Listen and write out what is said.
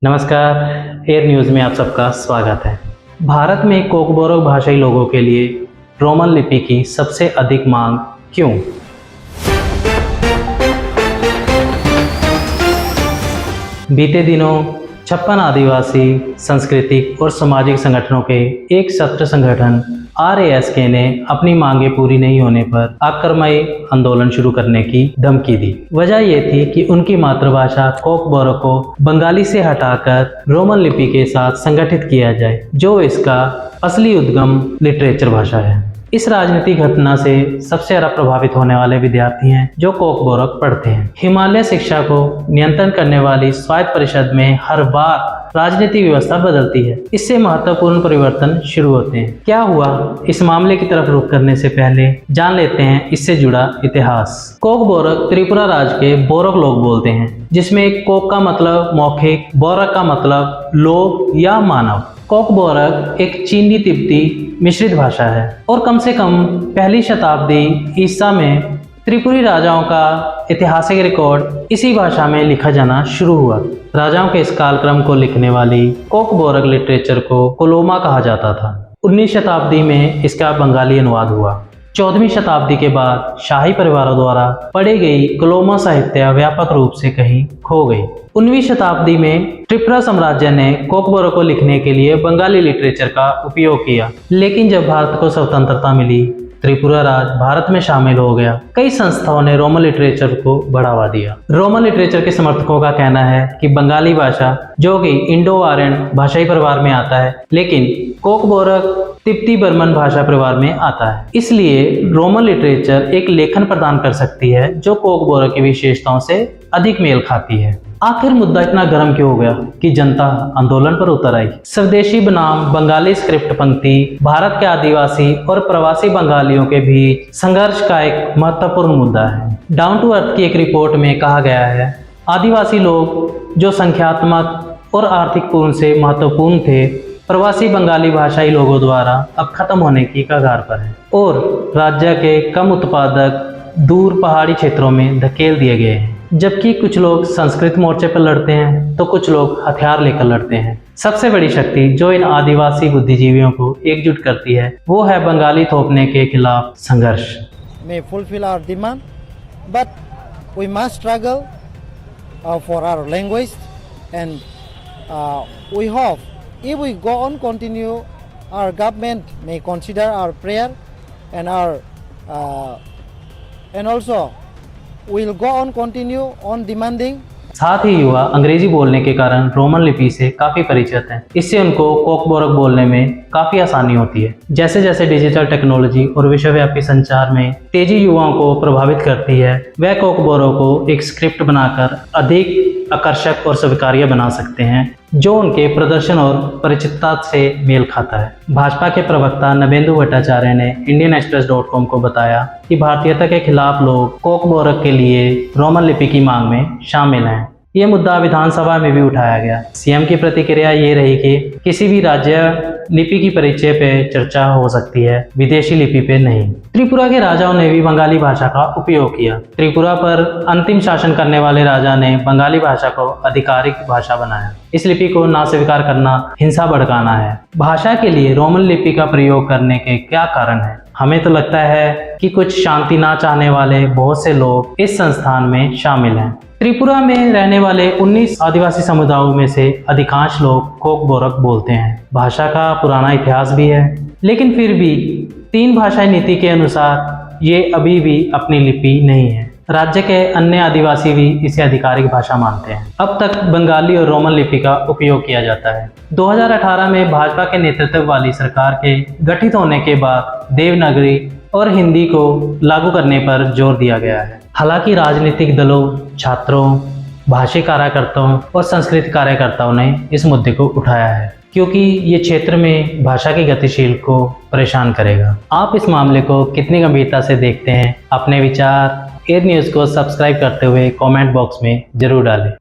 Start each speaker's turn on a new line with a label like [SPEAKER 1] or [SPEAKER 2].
[SPEAKER 1] नमस्कार, air news में आप सबका स्वागत है। भारत में कोकबोरोक भाषाई लोगों के लिए रोमन लिपि की सबसे अधिक मांग क्यों? बीते दिनों 56 आदिवासी सांस्कृतिक और सामाजिक संगठनों के एक छात्र संगठन RASK ने अपनी मांगें पूरी नहीं होने पर आक्रमणी आंदोलन शुरू करने की धमकी दी। वजह ये थी कि उनकी मातृभाषा कोकबोरोक को बंगाली से हटाकर रोमन लिपि के साथ संगठित किया जाए, जो इसका असली उद्गम लिटरेचर भाषा है। इस राजनीतिक घटना से सबसे ज़्यादा प्रभावित होने वाले विद्यार्थी हैं जो कोकबोरोक पढ़ते हैं। हिमालय शिक्षा को नियंत्रण करने वाली स्वायत्त परिषद में हर बार राजनीतिक व्यवस्था बदलती है। इससे महत्वपूर्ण परिवर्तन शुरू होते हैं। क्या हुआ, इस मामले की तरफ रुख करने से पहले जान लेते हैं इससे जुड़ा इतिहास। कोकबोरोक त्रिपुरा राज्य के बोरोक लोग बोलते हैं, जिसमें कोक का मतलब मौखिक, बोरोक का मतलब लोग या मानव। कोकबोरोक एक चीनी तिब्बती मिश्रित भाषा है और कम से कम पहली शताब्दी ईसा में त्रिपुरी राजाओं का ऐतिहासिक रिकॉर्ड इसी भाषा में लिखा जाना शुरू हुआ। राजाओं के इस कालक्रम को लिखने वाली कोकबोरोक लिटरेचर को कोलोमा कहा जाता था। 19वीं शताब्दी में इसका बंगाली अनुवाद हुआ। 14वीं शताब्दी के बाद शाही परिवारों द्वारा पढ़ी गई कोलोमा साहित्य व्यापक रूप से कहीं खो गई। 19वीं शताब्दी में त्रिपुरा साम्राज्य ने कोकबोरोक को लिखने के लिए बंगाली लिटरेचर का उपयोग किया, लेकिन जब भारत को स्वतंत्रता मिली, त्रिपुरा राज्य भारत में शामिल हो गया। कई संस्थाओं ने रोमन लिटरेचर को बढ़ावा दिया। रोमन लिटरेचर के समर्थकों का कहना है कि बंगाली भाषा, जो कि इंडो आर्यन भाषाई परिवार में आता है, लेकिन कोकबोरोक तिब्बती बर्मन भाषा परिवार में आता है, इसलिए रोमन लिटरेचर एक लेखन प्रदान कर सकती है जो कोकबोरोक की विशेषताओं से अधिक मेल खाती है। आखिर मुद्दा इतना गर्म क्यों हो गया कि जनता आंदोलन पर उतर आई? स्वदेशी बनाम बंगाली स्क्रिप्ट पंक्ति भारत के आदिवासी और प्रवासी बंगालियों के बीच संघर्ष का एक महत्वपूर्ण मुद्दा है। डाउन टू अर्थ की एक रिपोर्ट में कहा गया है, आदिवासी लोग जो संख्यात्मक और आर्थिक पूर्ण से महत्वपूर्ण थे, प्रवासी बंगाली भाषाई लोगों द्वारा अब खत्म होने की कगार पर है और राज्य के कम उत्पादक दूर पहाड़ी क्षेत्रों में धकेल दिए गए हैं। जबकि कुछ लोग संस्कृत मोर्चे पर लड़ते हैं तो कुछ लोग हथियार लेकर लड़ते हैं। सबसे बड़ी शक्ति जो इन आदिवासी बुद्धिजीवियों को एकजुट करती है वो है बंगाली थोपने के खिलाफ संघर्ष।
[SPEAKER 2] May fulfill our demand, but we must struggle for our language, and we hope if we go on continue, our government may consider our prayer and also we'll go on continue on demanding।
[SPEAKER 1] साथ ही युवा अंग्रेजी बोलने के कारण Roman लिपि से काफी परिचित हैं। इससे उनको कोकबोरोक बोलने में काफी आसानी होती है। जैसे जैसे डिजिटल टेक्नोलॉजी और विश्वव्यापी संचार में तेजी युवाओं को प्रभावित करती है, वह कोकबोरोक को एक स्क्रिप्ट बनाकर अधिक आकर्षक और स्वीकार्य बना सकते हैं, जो उनके प्रदर्शन और परिचितता से मेल खाता है। भाजपा के प्रवक्ता नवेंदु भट्टाचार्य ने IndianExpress.com को बताया कि भारतीयता के खिलाफ लोग कोकबोरोक के लिए रोमन लिपि की मांग में शामिल हैं। ये मुद्दा विधानसभा में भी उठाया गया। सीएम की प्रतिक्रिया ये रही कि किसी भी राज्य लिपि की परिचय पे चर्चा हो सकती है, विदेशी लिपि पे नहीं। त्रिपुरा के राजाओं ने भी बंगाली भाषा का उपयोग किया। त्रिपुरा पर अंतिम शासन करने वाले राजा ने बंगाली भाषा को आधिकारिक भाषा बनाया। इस लिपि को ना स्वीकार करना हिंसा भड़काना है। भाषा के लिए रोमन लिपि का प्रयोग करने के क्या कारण है? हमें तो लगता है कि कुछ शांति ना चाहने वाले बहुत से लोग इस संस्थान में शामिल हैं। त्रिपुरा में रहने वाले 19 आदिवासी समुदायों में से अधिकांश लोग कोकबोरोक बोलते हैं। भाषा का पुराना इतिहास भी है, लेकिन फिर भी 3 भाषाई नीति के अनुसार ये अभी भी अपनी लिपि नहीं है। राज्य के अन्य आदिवासी भी इसे आधिकारिक भाषा मानते हैं। अब तक बंगाली और रोमन लिपि का उपयोग किया जाता है। 2018 में भाजपा के नेतृत्व वाली सरकार के गठित होने के बाद देवनागरी और हिंदी को लागू करने पर जोर दिया गया है। हालांकि राजनीतिक दलों, छात्रों, भाषी कार्यकर्ताओं और संस्कृत कार्यकर्ताओं ने इस मुद्दे को उठाया है, क्योंकि ये क्षेत्र में भाषा की गतिशील को परेशान करेगा। आप इस मामले को कितनी गंभीरता से देखते हैं? अपने विचार एयर न्यूज़ को सब्सक्राइब करते हुए कमेंट बॉक्स में जरूर डालें।